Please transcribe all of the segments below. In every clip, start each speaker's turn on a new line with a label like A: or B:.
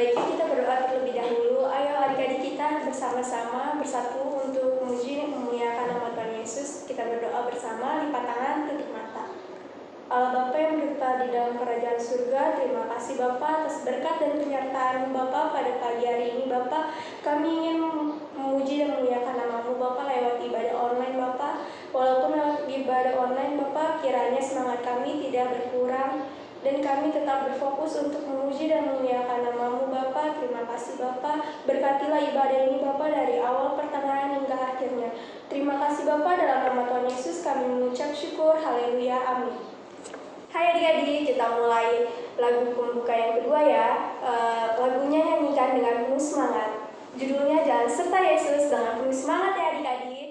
A: Baiknya kita berdoa terlebih dahulu. Ayo adik-adik kita bersama-sama bersatu untuk memuji dan memuliakan nama Tuhan Yesus. Kita berdoa bersama, lipat tangan, tutup mata. Allah Bapa yang berada di dalam kerajaan surga, terima kasih Bapa atas berkat dan penyertaan Bapa pada pagi hari ini Bapa. Kami ingin memuji dan memuliakan nama-Mu Bapa lewat ibadah online Bapa. Walaupun lewat ibadah online Bapa, kiranya semangat kami tidak berkurang dan kami tetap berfokus untuk memuji dan memuliakan nama-Mu Bapa. Terima kasih Bapa. Berkatilah ibadah ini Bapa dari awal pertengahan hingga akhirnya. Terima kasih Bapa, dalam nama Tuhan Yesus kami mengucap syukur. Haleluya. Amin. Hai adik-adik, kita mulai lagu pembuka yang kedua ya. Lagunya nyanyikan dengan penuh semangat. Judulnya Jalan Serta Yesus. Dengan penuh semangat ya adik-adik.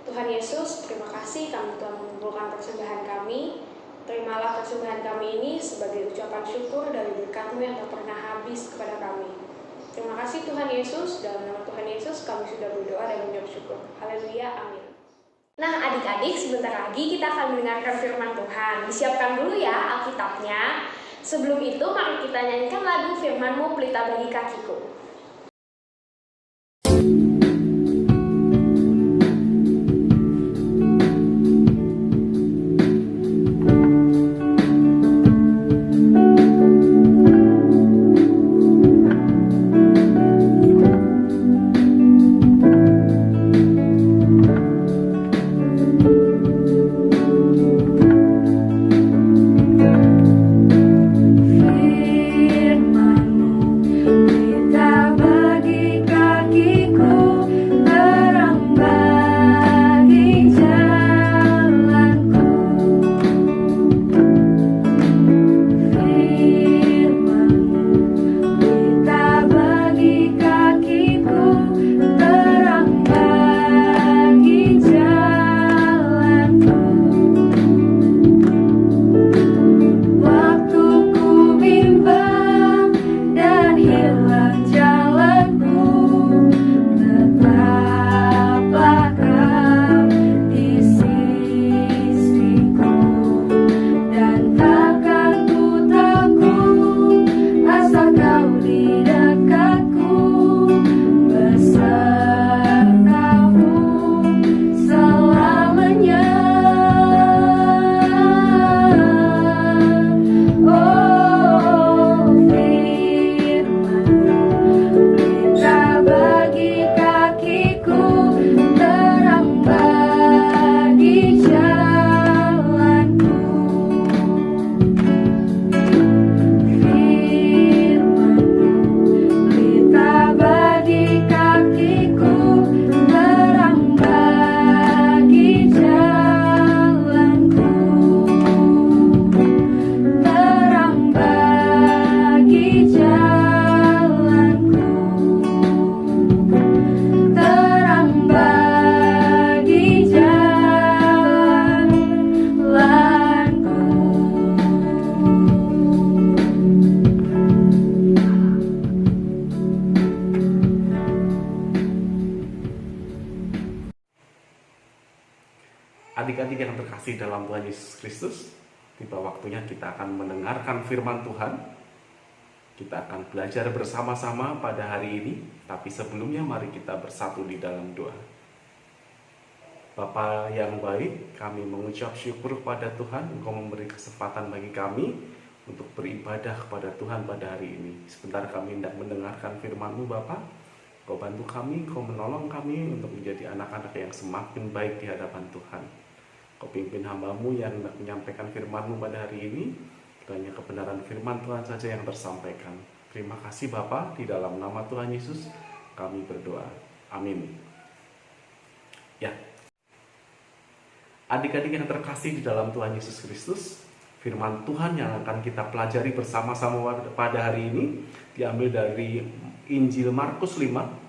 A: Tuhan Yesus, terima kasih kami telah mengumpulkan persembahan kami. Terimalah persembahan kami ini sebagai ucapan syukur dari berkat-Mu yang tak pernah habis kepada kami. Terima kasih Tuhan Yesus, dalam nama Tuhan Yesus kami sudah berdoa dan mengucap syukur. Haleluya, amin. Nah adik-adik, sebentar lagi kita akan mendengarkan firman Tuhan. Disiapkan dulu ya Alkitabnya. Sebelum itu mari kita nyanyikan lagu Firman-Mu Pelita Bagi Kakiku.
B: Adik-adik yang terkasih dalam Tuhan Yesus Kristus, tiba waktunya kita akan mendengarkan firman Tuhan. Kita akan belajar bersama-sama pada hari ini, tapi sebelumnya mari kita bersatu di dalam doa. Bapa yang baik, kami mengucap syukur kepada Tuhan, Engkau memberi kesempatan bagi kami untuk beribadah kepada Tuhan pada hari ini. Sebentar kami hendak mendengarkan firman-Mu Bapa. Engkau bantu kami, Engkau menolong kami untuk menjadi anak-anak yang semakin baik di hadapan Tuhan. Kau pimpin hamba-Mu yang hendak menyampaikan firman-Mu pada hari ini. Hanya kebenaran firman Tuhan saja yang tersampaikan. Terima kasih Bapa, di dalam nama Tuhan Yesus kami berdoa. Amin. Ya, adik-adik yang terkasih di dalam Tuhan Yesus Kristus, firman Tuhan yang akan kita pelajari bersama-sama pada hari ini diambil dari Injil Markus 5.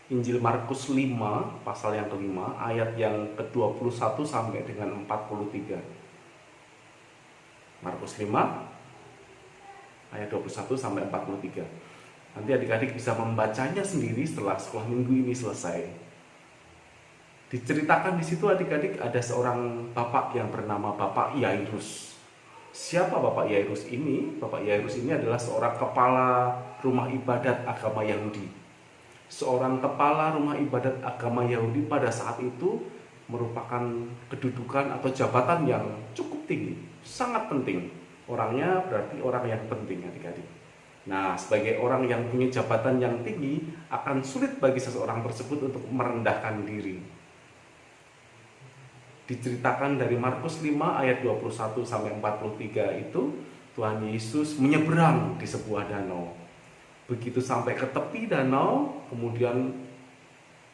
B: Injil Markus 5 pasal yang kelima ayat yang ke-21 sampai dengan 43. Markus 5 ayat 21 sampai 43. Nanti adik-adik bisa membacanya sendiri setelah sekolah minggu ini selesai. Diceritakan di situ adik-adik ada seorang bapak yang bernama Bapak Yairus. Siapa Bapak Yairus ini? Bapak Yairus ini adalah seorang kepala rumah ibadat agama Yahudi. Seorang kepala rumah ibadat agama Yahudi pada saat itu merupakan kedudukan atau jabatan yang cukup tinggi, sangat penting. Orangnya berarti orang yang penting adik-adik. Nah, sebagai orang yang punya jabatan yang tinggi, akan sulit bagi seseorang tersebut untuk merendahkan diri. Diceritakan dari Markus 5 ayat 21 sampai 43 itu, Tuhan Yesus menyeberang di sebuah danau. Begitu sampai ke tepi danau, kemudian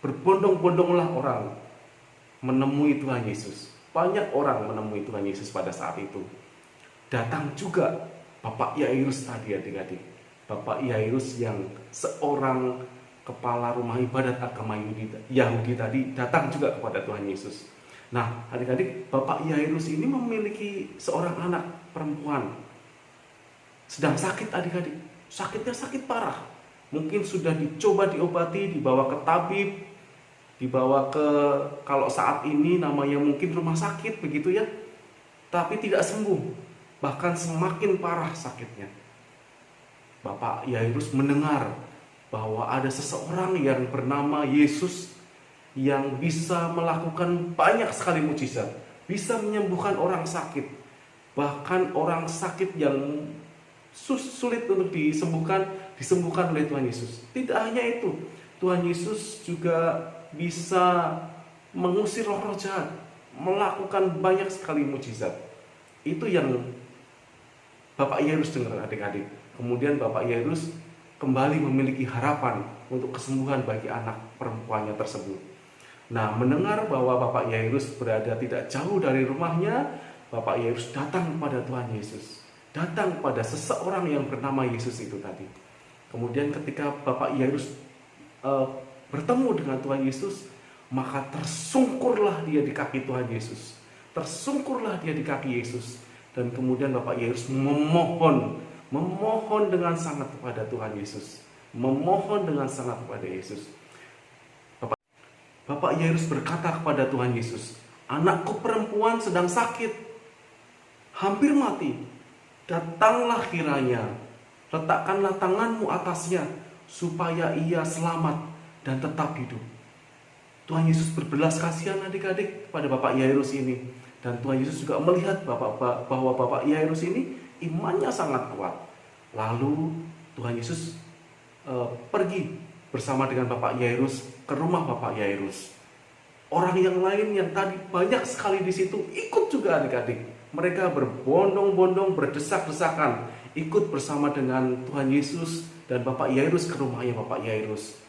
B: berbondong-bondonglah orang menemui Tuhan Yesus. Banyak orang menemui Tuhan Yesus pada saat itu. Datang juga Bapak Yairus tadi adik-adik. Bapak Yairus yang seorang kepala rumah ibadat agama Yahudi tadi datang juga kepada Tuhan Yesus. Nah adik-adik, Bapak Yairus ini memiliki seorang anak perempuan sedang sakit adik-adik. Sakitnya sakit parah. mungkin sudah dicoba diobati, dibawa ke tabib, dibawa ke, kalau saat ini namanya mungkin rumah sakit begitu ya, tapi tidak sembuh, bahkan semakin parah sakitnya. Bapak Yairus mendengar bahwa ada seseorang yang bernama Yesus yang bisa melakukan banyak sekali mujizat, bisa menyembuhkan orang sakit, bahkan orang sakit yang sulit untuk disembuhkan oleh Tuhan Yesus. Tidak hanya itu, Tuhan Yesus juga bisa mengusir roh-roh jahat, melakukan banyak sekali mujizat. Itu yang Bapak Yairus dengar, adik-adik. Kemudian Bapak Yairus kembali memiliki harapan untuk kesembuhan bagi anak perempuannya tersebut. Nah, mendengar bahwa Bapak Yairus berada tidak jauh dari rumahnya, Bapak Yairus datang kepada Tuhan Yesus, datang pada seseorang yang bernama Yesus itu tadi. Kemudian ketika Bapak Yairus bertemu dengan Tuhan Yesus, maka tersungkurlah dia di kaki Tuhan Yesus. Tersungkurlah dia di kaki Yesus. Dan kemudian Bapak Yairus memohon dengan sangat kepada Tuhan Yesus. Memohon dengan sangat kepada Yesus. Bapak Yairus berkata kepada Tuhan Yesus, "Anakku perempuan sedang sakit, hampir mati. Datanglah kiranya, letakkanlah tanganmu atasnya, supaya ia selamat dan tetap hidup." Tuhan Yesus berbelas kasihan adik-adik pada Bapak Yairus ini. Dan Tuhan Yesus juga melihat bahwa Bapak Yairus ini imannya sangat kuat. Lalu Tuhan Yesus pergi bersama dengan Bapak Yairus ke rumah Bapak Yairus. Orang yang lain yang tadi banyak sekali di situ ikut juga adik-adik. Mereka berbondong-bondong, berdesak-desakan, ikut bersama dengan Tuhan Yesus dan Bapak Yairus ke rumahnya Bapak Yairus.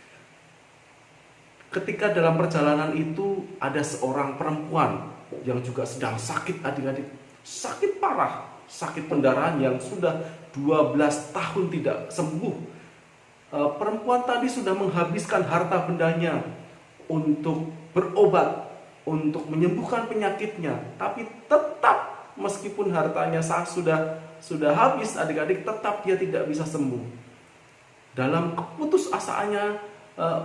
B: Ketika dalam perjalanan itu ada seorang perempuan yang juga sedang sakit adik-adik. Sakit parah, sakit pendarahan yang sudah 12 tahun tidak sembuh. Perempuan tadi sudah menghabiskan harta bendanya untuk berobat, untuk menyembuhkan penyakitnya. Tapi tetap meskipun hartanya sudah habis adik-adik, tetap dia tidak bisa sembuh. Dalam keputusasaannya,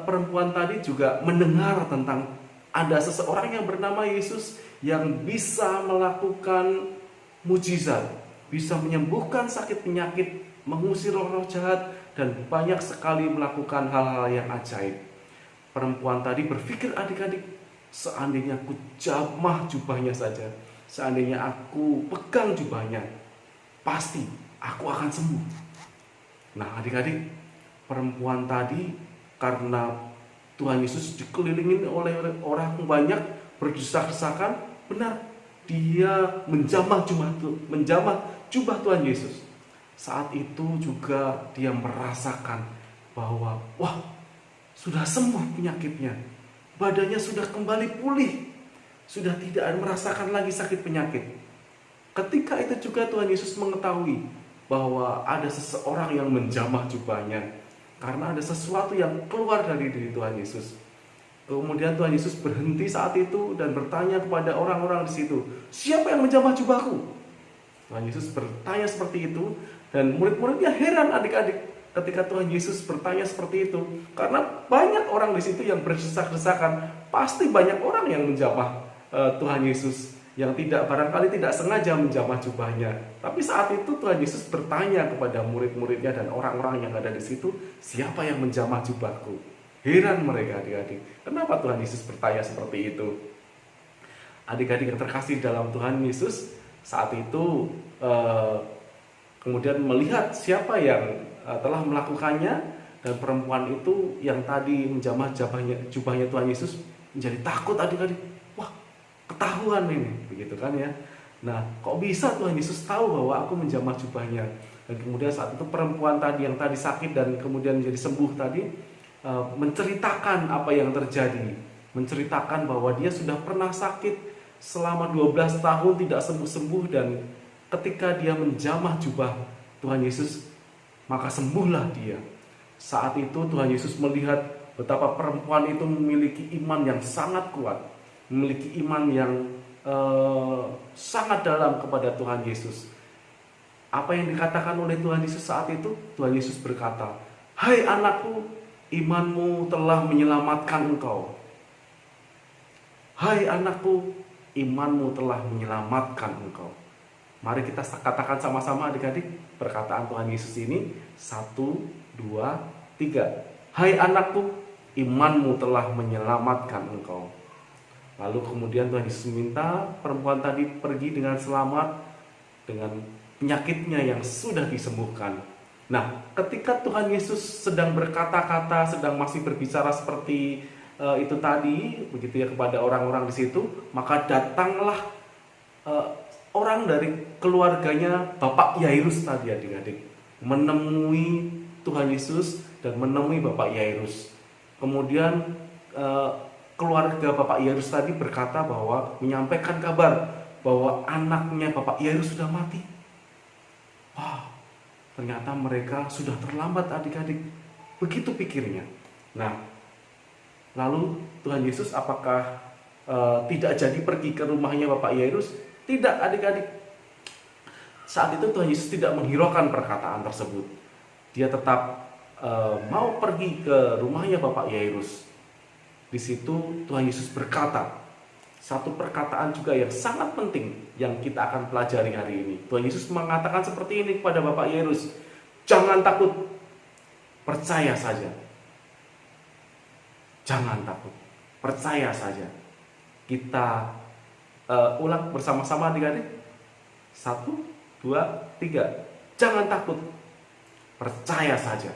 B: perempuan tadi juga mendengar tentang ada seseorang yang bernama Yesus yang bisa melakukan mujizat, bisa menyembuhkan sakit penyakit, mengusir roh-roh jahat, dan banyak sekali melakukan hal-hal yang ajaib. Perempuan tadi berpikir adik-adik, seandainya aku jamah jubahnya saja, seandainya aku pegang jubahnya, pasti aku akan sembuh. Nah adik-adik, perempuan tadi karena Tuhan Yesus dikelilingi oleh orang banyak berdesak-desakan, benar, dia menjamah jubah Tuhan Yesus. Saat itu juga dia merasakan bahwa wah, sudah sembuh penyakitnya, badannya sudah kembali pulih, sudah tidak merasakan lagi sakit penyakit. Ketika itu juga Tuhan Yesus mengetahui bahwa ada seseorang yang menjamah jubahnya, karena ada sesuatu yang keluar dari diri Tuhan Yesus. Kemudian Tuhan Yesus berhenti saat itu dan bertanya kepada orang-orang di situ, "Siapa yang menjamah jubahku?" Tuhan Yesus bertanya seperti itu, dan murid-muridnya heran adik-adik ketika Tuhan Yesus bertanya seperti itu, karena banyak orang di situ yang berdesak-desakan. Pasti banyak orang yang menjamah Tuhan Yesus, yang barangkali tidak sengaja menjamah jubahnya. Tapi saat itu Tuhan Yesus bertanya kepada murid-muridnya dan orang-orang yang ada di situ, "Siapa yang menjamah jubahku?" Heran mereka adik-adik, kenapa Tuhan Yesus bertanya seperti itu? Adik-adik yang terkasih dalam Tuhan Yesus, saat itu kemudian melihat siapa yang telah melakukannya, dan perempuan itu yang tadi menjamah jubahnya Tuhan Yesus menjadi takut adik-adik. Wah, ketahuan ini, begitu kan ya. Nah, kok bisa Tuhan Yesus tahu bahwa aku menjamah jubahnya? Dan kemudian saat itu perempuan tadi yang tadi sakit dan kemudian menjadi sembuh tadi menceritakan apa yang terjadi, menceritakan bahwa dia sudah pernah sakit selama 12 tahun tidak sembuh-sembuh, dan ketika dia menjamah jubah Tuhan Yesus, maka sembuhlah dia. Saat itu Tuhan Yesus melihat betapa perempuan itu memiliki iman yang sangat kuat, memiliki iman yang sangat dalam kepada Tuhan Yesus. Apa yang dikatakan oleh Tuhan Yesus saat itu? Tuhan Yesus berkata, Hai anakku, imanmu telah menyelamatkan engkau. Hai anakku, imanmu telah menyelamatkan engkau. Mari kita katakan sama-sama adik-adik perkataan Tuhan Yesus ini. 1, 2, 3. Hai anakku, imanmu telah menyelamatkan engkau. Lalu kemudian Tuhan Yesus minta perempuan tadi pergi dengan selamat, dengan penyakitnya yang sudah disembuhkan. Nah, ketika Tuhan Yesus sedang berkata-kata, sedang masih berbicara seperti itu tadi, begitu ya, kepada orang-orang di situ, maka datanglah orang dari keluarganya Bapak Yairus tadi adik-adik, menemui Tuhan Yesus dan menemui Bapak Yairus. Kemudian keluarga Bapak Yairus tadi berkata bahwa menyampaikan kabar bahwa anaknya Bapak Yairus sudah mati. Wah, ternyata mereka sudah terlambat adik-adik. Begitu pikirnya. Nah, lalu Tuhan Yesus apakah tidak jadi pergi ke rumahnya Bapak Yairus? Tidak adik-adik. Saat itu Tuhan Yesus tidak menghiraukan perkataan tersebut. Dia tetap mau pergi ke rumahnya Bapak Yairus. Di situ Tuhan Yesus berkata satu perkataan juga yang sangat penting yang kita akan pelajari hari ini. Tuhan Yesus mengatakan seperti ini kepada Bapak Yairus, jangan takut, percaya saja. Jangan takut, percaya saja. Kita ulang bersama-sama adik-adik. 1, 2, 3. Jangan takut, percaya saja.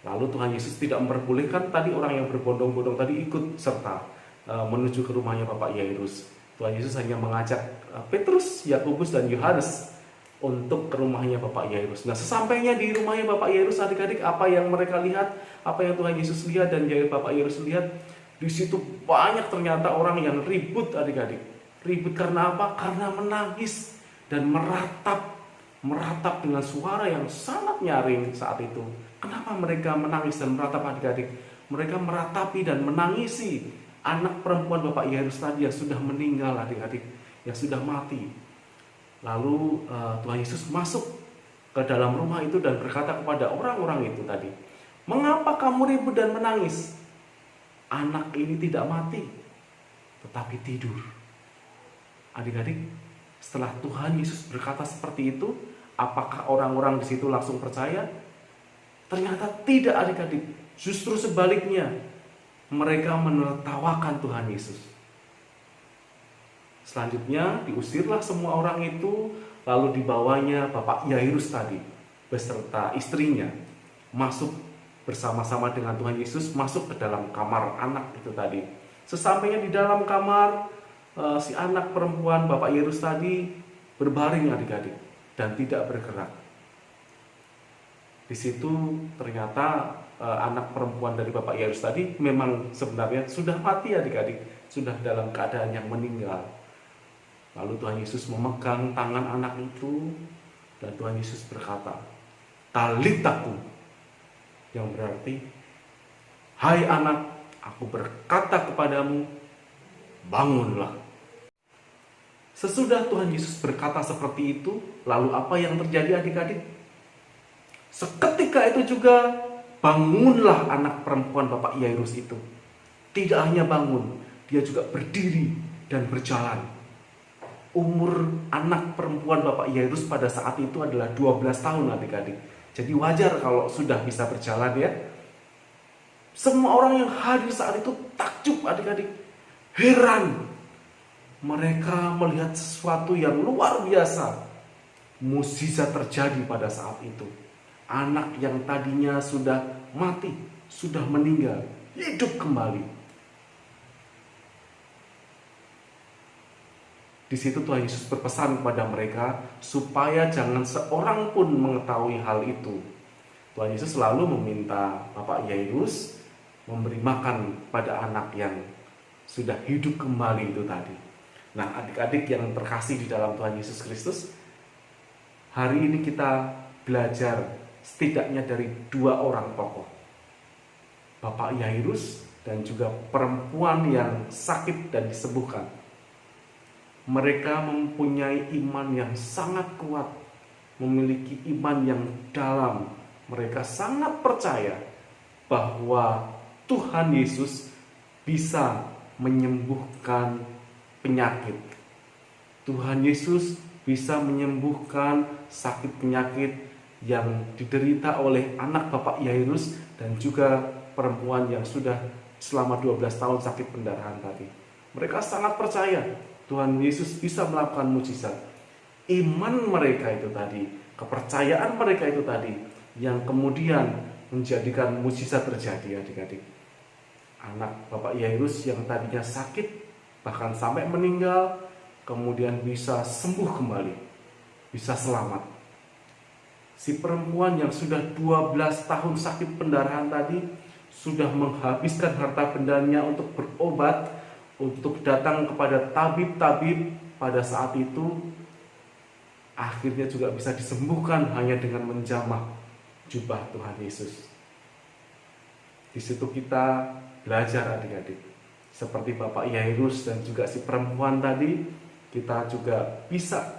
B: Lalu Tuhan Yesus tidak memperbolehkan tadi orang yang berbondong-bondong tadi ikut serta menuju ke rumahnya Bapak Yairus. Tuhan Yesus hanya mengajak Petrus, Yakobus, dan Yohanes untuk ke rumahnya Bapak Yairus. Nah, sesampainya di rumahnya Bapak Yairus adik-adik, apa yang mereka lihat, apa yang Tuhan Yesus lihat dan Bapak Yairus lihat, di situ banyak ternyata orang yang ribut adik-adik. Ribut karena apa? Karena menangis dan meratap dengan suara yang sangat nyaring saat itu. Kenapa mereka menangis dan meratap adik-adik? Mereka meratapi dan menangisi anak perempuan Bapak Yairus tadi yang sudah meninggal adik-adik, yang sudah mati. Lalu Tuhan Yesus masuk ke dalam rumah itu dan berkata kepada orang-orang itu tadi, mengapa kamu ribut dan menangis? Anak ini tidak mati, tetapi tidur. Adik-adik, setelah Tuhan Yesus berkata seperti itu, apakah orang-orang di situ langsung percaya? Ternyata tidak adik-adik. Justru sebaliknya, mereka menertawakan Tuhan Yesus. Selanjutnya diusirlah semua orang itu, lalu dibawanya Bapak Yairus tadi beserta istrinya masuk bersama-sama dengan Tuhan Yesus, masuk ke dalam kamar anak itu tadi. Sesampainya di dalam kamar, si anak perempuan Bapak Yairus tadi berbaring adik-adik dan tidak bergerak. Di situ ternyata anak perempuan dari Bapak Yairus tadi memang sebenarnya sudah mati adik-adik, sudah dalam keadaan yang meninggal. Lalu Tuhan Yesus memegang tangan anak itu dan Tuhan Yesus berkata, Talitaku, yang berarti, hai anak, aku berkata kepadamu, bangunlah. Sesudah Tuhan Yesus berkata seperti itu, lalu apa yang terjadi adik-adik? Seketika itu juga bangunlah anak perempuan Bapak Yairus itu. Tidak hanya bangun, dia juga berdiri dan berjalan. Umur anak perempuan Bapak Yairus pada saat itu adalah 12 tahun adik-adik. Jadi wajar kalau sudah bisa berjalan ya. Semua orang yang hadir saat itu takjub adik-adik. Heran. Mereka melihat sesuatu yang luar biasa. Mukjizat terjadi pada saat itu. Anak yang tadinya sudah mati, sudah meninggal, hidup kembali. Di situ Tuhan Yesus berpesan kepada mereka supaya jangan seorang pun mengetahui hal itu. Tuhan Yesus selalu meminta Bapak Yairus memberi makan pada anak yang sudah hidup kembali itu tadi. Nah, adik-adik yang terkasih di dalam Tuhan Yesus Kristus, hari ini kita belajar setidaknya dari 2 orang tokoh, Bapak Yairus dan juga perempuan yang sakit dan disembuhkan. Mereka mempunyai iman yang sangat kuat, memiliki iman yang dalam, Mereka sangat percaya bahwa Tuhan Yesus bisa menyembuhkan penyakit. Tuhan Yesus bisa menyembuhkan sakit penyakit yang diderita oleh anak Bapak Yairus dan juga perempuan yang sudah selama 12 tahun sakit pendarahan tadi. Mereka sangat percaya Tuhan Yesus bisa melakukan mujizat. Iman mereka itu tadi, kepercayaan mereka itu tadi yang kemudian menjadikan mujizat terjadi, adik-adik. Anak Bapak Yairus yang tadinya sakit bahkan sampai meninggal kemudian bisa sembuh kembali, bisa selamat. Si perempuan yang sudah 12 tahun sakit pendarahan tadi sudah menghabiskan harta bendanya untuk berobat, untuk datang kepada tabib-tabib pada saat itu, akhirnya juga bisa disembuhkan hanya dengan menjamah jubah Tuhan Yesus. Di situ kita belajar, adik-adik, seperti Bapak Yairus dan juga si perempuan tadi, kita juga bisa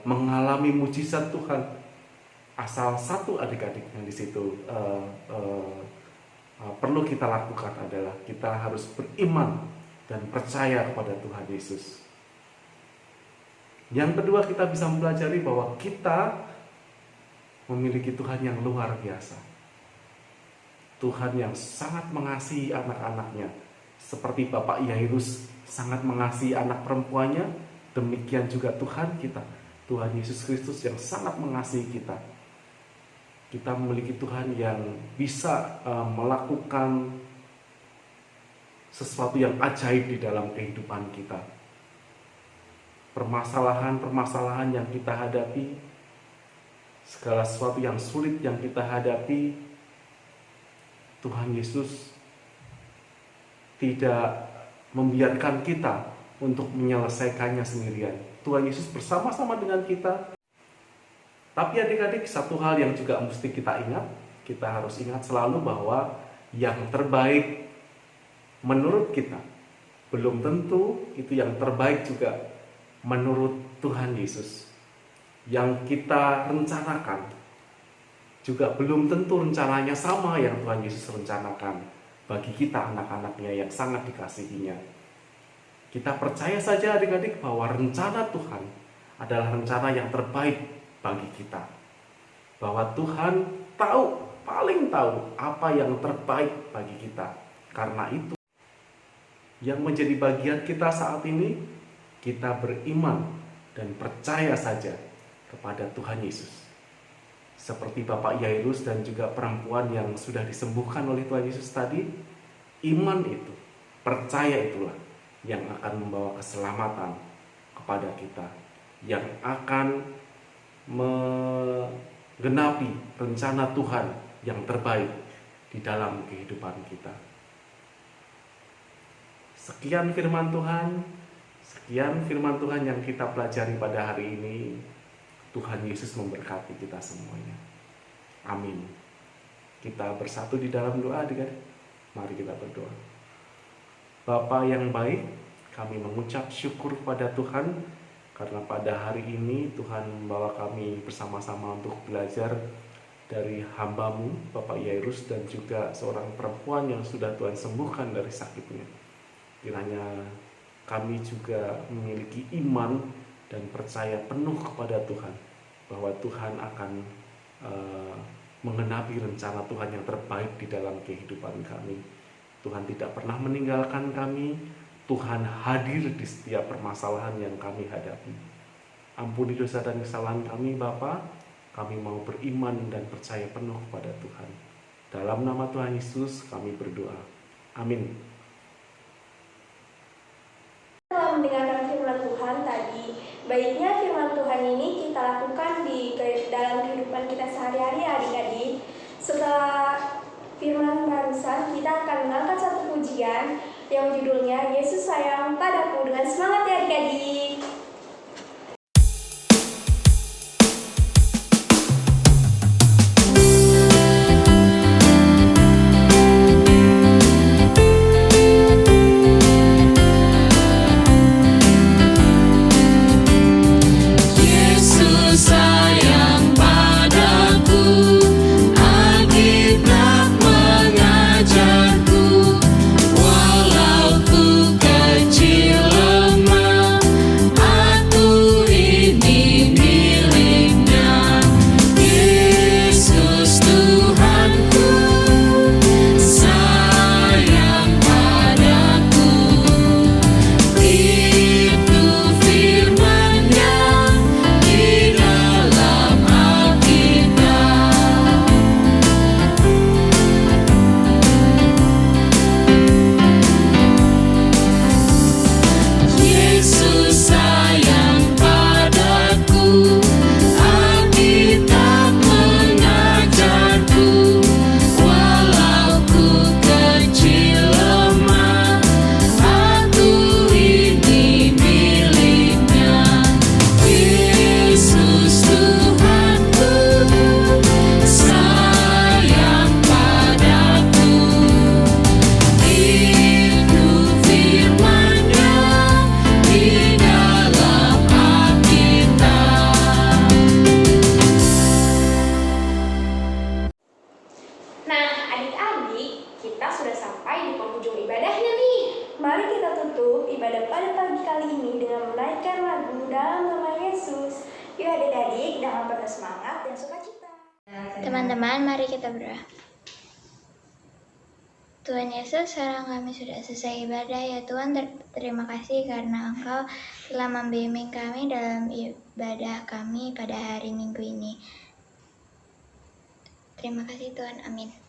B: mengalami mujizat Tuhan. Asal satu, adik-adik, yang di situ perlu kita lakukan adalah kita harus beriman dan percaya kepada Tuhan Yesus. Yang kedua, kita bisa mempelajari bahwa kita memiliki Tuhan yang luar biasa. Tuhan yang sangat mengasihi anak-anaknya. Seperti Bapak Yairus sangat mengasihi anak perempuannya, demikian juga Tuhan kita, Tuhan Yesus Kristus yang sangat mengasihi kita. Kita memiliki Tuhan yang bisa melakukan sesuatu yang ajaib di dalam kehidupan kita. Permasalahan-permasalahan yang kita hadapi, segala sesuatu yang sulit yang kita hadapi, Tuhan Yesus tidak membiarkan kita untuk menyelesaikannya sendirian. Tuhan Yesus bersama-sama dengan kita. Tapi adik-adik, satu hal yang juga mesti kita ingat, kita harus ingat selalu bahwa yang terbaik menurut kita belum tentu itu yang terbaik juga menurut Tuhan Yesus. Yang kita rencanakan juga belum tentu rencananya sama yang Tuhan Yesus rencanakan bagi kita, anak-anaknya yang sangat dikasihinya. Kita percaya saja, adik-adik, bahwa rencana Tuhan adalah rencana yang terbaik bagi kita. Bahwa Tuhan tahu, paling tahu apa yang terbaik bagi kita. Karena itu, yang menjadi bagian kita saat ini, kita beriman dan percaya saja kepada Tuhan Yesus. Seperti Bapak Yairus dan juga perempuan yang sudah disembuhkan oleh Tuhan Yesus tadi, iman itu, percaya itulah yang akan membawa keselamatan kepada kita, yang akan menggenapi rencana Tuhan yang terbaik di dalam kehidupan kita. Sekian firman Tuhan yang kita pelajari pada hari ini. Tuhan Yesus memberkati kita semuanya. Amin. Kita bersatu di dalam doa, adik-adik. Mari kita berdoa. Bapa yang baik, kami mengucap syukur pada Tuhan karena pada hari ini Tuhan membawa kami bersama-sama untuk belajar dari hamba-Mu, Bapak Yairus, dan juga seorang perempuan yang sudah Tuhan sembuhkan dari sakitnya. Kiranya kami juga memiliki iman dan percaya penuh kepada Tuhan bahwa Tuhan akan menggenapi rencana Tuhan yang terbaik di dalam kehidupan kami. Tuhan tidak pernah meninggalkan kami. Tuhan hadir di setiap permasalahan yang kami hadapi. Ampuni dosa dan kesalahan kami, Bapa. Kami mau beriman dan percaya penuh kepada Tuhan. Dalam nama Tuhan Yesus kami berdoa. Amin.
A: Setelah mendengarkan firman Tuhan tadi, baiknya firman Tuhan ini kita lakukan di dalam kehidupan kita sehari-hari, adik-adik. Setelah firman barusan, kita akan mengangkat satu pujian yang judulnya Yesus Sayang Padaku. Dengan semangat ya, adik-adik.
C: Yesus sayang padaku.
A: dalam nama Yesus. Yuk adik-adik dengan penuh semangat dan sukacita.
C: Teman-teman, mari kita berdoa. Tuhan Yesus, sekarang kami sudah selesai ibadah. Ya Tuhan, terima kasih karena Engkau telah membimbing kami dalam ibadah kami pada hari Minggu ini. Terima kasih Tuhan, amin.